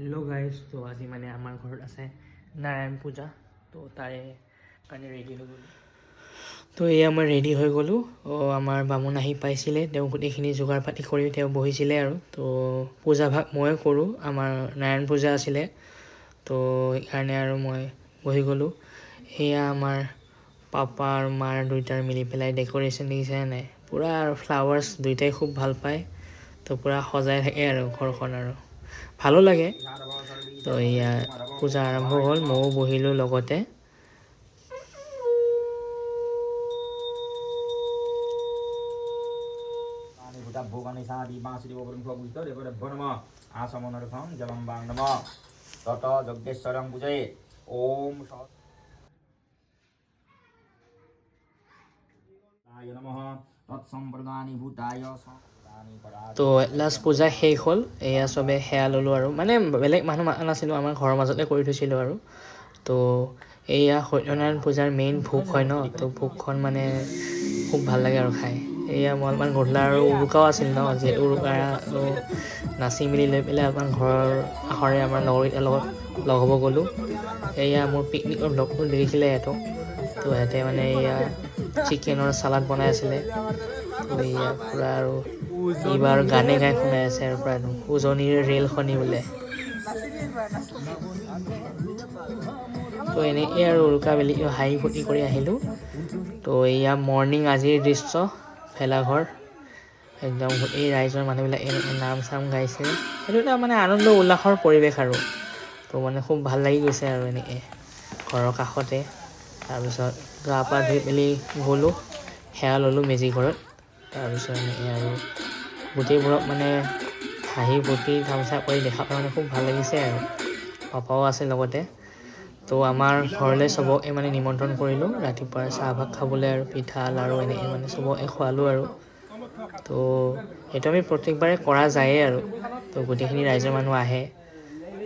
hello guys तो আজি মানে আমাৰ ঘৰত আছে নাৰায়ণ পূজা তো তাৰে কাৰণে ৰেডি হৈ গ'লো তো এয়া মই ৰেডি হৈ গ'লো আমাৰ বামুণ আহি পাইছিলে তেওঁ গোটেইখিনি যোগাৰ পাতি কৰি তেওঁ বহিছিলে আৰু তো পূজা ভাগ মই কৰোঁ আমাৰ নাৰায়ণ পূজা আছিলে তো সেইকাৰণে আৰু মই বহি গ'লো এয়া আমাৰ পাপা আৰু মাৰ দুইটাৰ মিলি পেলাই ডেকোৰেশ্যন দিছে নাই পুৰা আৰু ফ্লাৱাৰ্ছ দুইটাই খুব ভাল পায় তো পুৰা সজাই থাকে আৰু ঘৰখন আৰু ভালো লাগে তো এয়া পূজা আৰম্ভ হ'ল ময়ো বহিলোঁ লগতে তো লাষ্ট পূজা শেষ হ'ল এয়া চবে সেয়া ল'লোঁ আৰু মানে বেলেগ মানুহ মাতা নাছিলোঁ আমাৰ ঘৰৰ মাজতে কৰি থৈছিলোঁ আৰু তো এয়া সত্যনাৰায়ণ পূজাৰ মেইন ভোগ হয় ন তো ভোগখন মানে খুব ভাল লাগে আৰু খাই এয়া মই অলপমান গধূলা আৰু উৰুকাও আছিল ন যিহেতু উৰুকা নাচি মেলি লৈ পেলাই অলপমান ঘৰৰ আখৰে আমাৰ লগৰকেইটাৰ লগত লগ হ'ব গ'লোঁ এয়া মোৰ পিকনিকৰ ব্লগটো দেখিছিলে সিহঁতক তো সিহঁতে মানে এয়া চিকেনৰ চালাড বনাই আছিলে তো এয়া পূৰা আৰু এইবাৰ গানে গাই শুনাই আছে আৰু প্ৰায় উজনিৰ ৰেলখনি বোলে তো এনেকৈ আৰু উৰুকা বেলি হাঁহি ফূৰ্তি কৰি আহিলোঁ তো এয়া মৰ্ণিং আজিৰ দৃশ্য ভেলাঘৰ একদম এই ৰাইজৰ মানুহবিলাক নাম চাম গাইছে সেইটো এটা মানে আনন্দ উল্লাসৰ পৰিৱেশ আৰু তো মানে খুব ভাল লাগি গৈছে আৰু এনেকৈ ঘৰৰ কাষতে তাৰপিছত গা পা ধুই মেলি গ'লোঁ সেৱা ল'লোঁ মেজি ঘৰত তাৰপিছত এনেকৈ আৰু গোটেইবোৰক মানে হাঁহি ফূৰ্তি তামচা কৰি দেখা পাই মানে খুব ভাল লাগিছে আৰু পাপাও আছে লগতে তো আমাৰ ঘৰলৈ চবকে মানে নিমন্ত্ৰণ কৰিলোঁ ৰাতিপুৱাৰ চাহভাগ খাবলৈ আৰু পিঠা লাড়ু এনেকৈ মানে চবকে খোৱালোঁ আৰু তো সেইটো আমি প্ৰত্যেকবাৰে কৰা যায়েই আৰু তো গোটেইখিনি ৰাইজৰ মানুহ আহে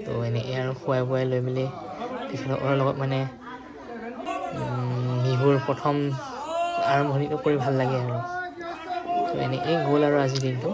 তো এনেকৈ আৰু খুৱাই বুৱাই লৈ মেলি তেখেতসকলৰ লগত মানে বিহুৰ প্ৰথম আৰম্ভণিটো কৰি ভাল লাগে আৰু তো এনেকৈ গ'ল আৰু আজিৰ দিনটো